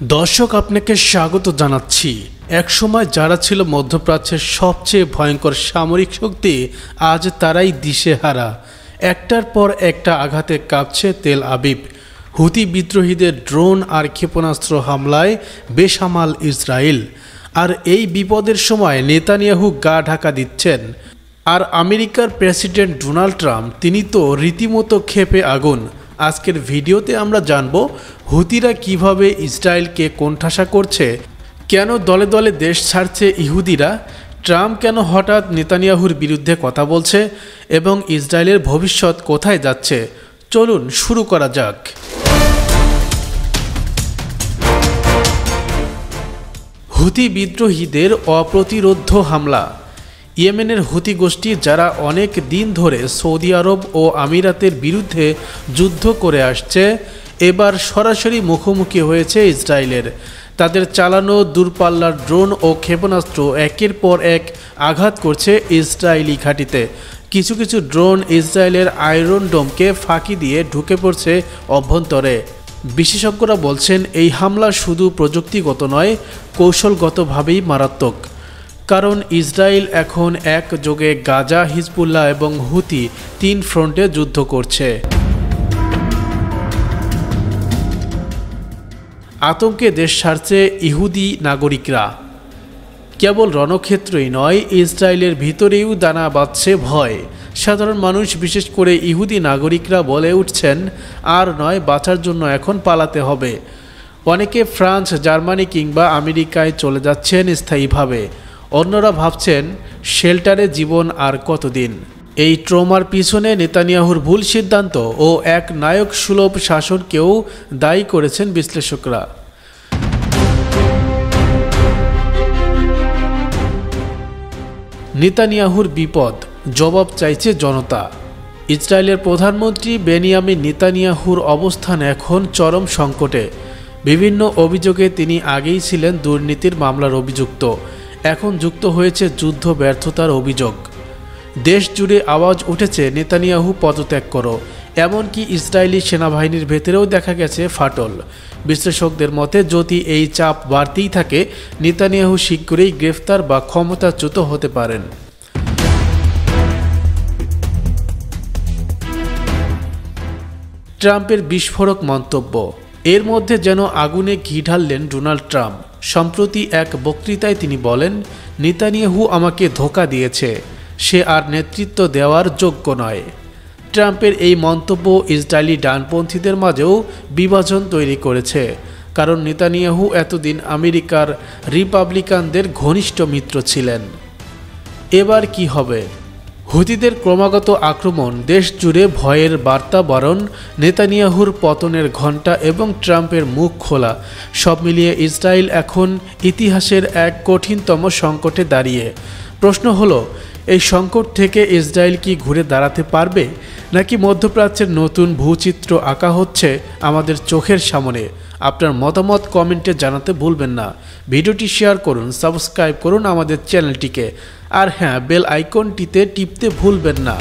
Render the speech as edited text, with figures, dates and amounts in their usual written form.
দর্শক আপনাকে স্বাগত জানাচ্ছি। একসময় যারা ছিল মধ্যপ্রাচ্যের সবচেয়ে ভয়ঙ্কর সামরিক শক্তি, আজ তারাই দিশেহারা। একটার পর একটা আঘাতে কাঁপছে তেল আবিব। হুতি বিদ্রোহীদের ড্রোন আর ক্ষেপণাস্ত্র হামলায় বেসামাল ইসরায়েল। আর এই বিপদের সময় নেতানিয়াহু গা ঢাকা দিচ্ছেন। আর আমেরিকার প্রেসিডেন্ট ডোনাল্ড ট্রাম্প, তিনি তো রীতিমতো ক্ষেপে আগুন। আজকের ভিডিওতে আমরা জানব হুতিরা কিভাবে ইসরায়েলকে কোণঠাসা করছে, কেন দলে দলে দেশ ছাড়ছে ইহুদিরা, ট্রাম্প কেন হঠাৎ নেতানিয়াহুর বিরুদ্ধে কথা বলছে এবং ইসরায়েলের ভবিষ্যৎ কোথায় যাচ্ছে। চলুন শুরু করা যাক। হুতি বিদ্রোহীদের অপ্রতিরোধ্য হামলা। ইয়েমেনের হুতি গোষ্ঠী, যারা অনেক দিন ধরে সৌদি আরব ও আমিরাতের বিরুদ্ধে যুদ্ধ করে আসছে, এবার সরাসরি মুখোমুখি হয়েছে ইসরায়েলের। তাদের চালানো দূরপাল্লার ড্রোন ও ক্ষেপণাস্ত্র একের পর এক আঘাত করছে ইসরায়েলি ঘাঁটিতে। কিছু কিছু ড্রোন ইসরায়েলের আয়রন ডোমকে ফাঁকি দিয়ে ঢুকে পড়ছে অভ্যন্তরে। বিশেষজ্ঞরা বলছেন এই হামলা শুধু প্রযুক্তিগত নয়, কৌশলগতভাবেই মারাত্মক। কারণ ইসরায়েল এখন একযোগে গাজা, হিজবুল্লাহ এবং হুতি তিন ফ্রন্টে যুদ্ধ করছে। আতঙ্কে দেশ ছাড়ছে ইহুদি নাগরিকরা। কেবল রণক্ষেত্রই নয়, ইসরায়েলের ভিতরেও দানা বাঁধছে ভয়। সাধারণ মানুষ, বিশেষ করে ইহুদি নাগরিকরা বলে উঠছেন, আর নয়, বাঁচার জন্য এখন পালাতে হবে। অনেকে ফ্রান্স, জার্মানি কিংবা আমেরিকায় চলে যাচ্ছেন স্থায়ীভাবে। অন্যরা ভাবছেন শেল্টারে জীবন আর কতদিন। এই ট্রমার পিছনে নেতানিয়াহুর ভুল সিদ্ধান্ত ও এক নায়ক সুলভ শাসনকেও দায়ী করেছেন বিশ্লেষকরা। নেতানিয়াহুর বিপদ, জবাব চাইছে জনতা। ইসরায়েলের প্রধানমন্ত্রী বেনিয়ামিন নেতানিয়াহুর অবস্থান এখন চরম সংকটে। বিভিন্ন অভিযোগে তিনি আগেই ছিলেন দুর্নীতির মামলার অভিযুক্ত। এখন যুক্ত হয়েছে যুদ্ধ ব্যর্থতার অভিযোগ। দেশ জুড়ে আওয়াজ উঠেছে নেতানিয়াহু পদত্যাগ করো। এমনকি ইসরায়েলি সেনাবাহিনীর ভেতরেও দেখা গেছে ফাটল। বিশ্লেষকদের মতে, যদি এই চাপ বাড়তেই থাকে, নেতানিয়াহু শীঘ্রই গ্রেফতার বা ক্ষমতাচ্যুত হতে পারেন। ট্রাম্পের বিস্ফোরক মন্তব্য। এর মধ্যে যেন আগুনে ঘি ঢাললেন ডোনাল্ড ট্রাম্প। সম্প্রতি এক বক্তৃতায় তিনি বলেন, নেতানিয়াহু আমাকে ধোঁকা দিয়েছে, সে আর নেতৃত্ব দেওয়ার যোগ্য নয়। ট্রাম্পের এই মন্তব্য ইসরায়েলি ডানপন্থীদের মাঝেও বিভাজন তৈরি করেছে। কারণ নেতানিয়াহু এতদিন আমেরিকার রিপাবলিকানদের ঘনিষ্ঠ মিত্র ছিলেন। এবার কি হবে? হুতিদের ক্রমাগত আক্রমণ, দেশ জুড়ে ভয়ের বার্তাবরণ, নেতানিয়াহুর পতনের ঘণ্টা এবং ট্রাম্পের মুখ খোলা, সব মিলিয়ে ইসরায়েল এখন ইতিহাসের এক কঠিনতম সংকটে দাঁড়িয়ে। প্রশ্ন হলো, এই সংকট থেকে ইসরায়েল কি ঘুরে দাঁড়াতে পারবে, নাকি মধ্যপ্রাচ্যের নতুন ভূচিত্র আঁকা হচ্ছে আমাদের চোখের সামনে? আপনার মতামত কমেন্টে জানাতে ভুলবেন না। ভিডিওটি শেয়ার করুন, সাবস্ক্রাইব করুন আমাদের চ্যানেলটিকে, আর হ্যাঁ, বেল আইকনটিতে টিপতে ভুলবেন না।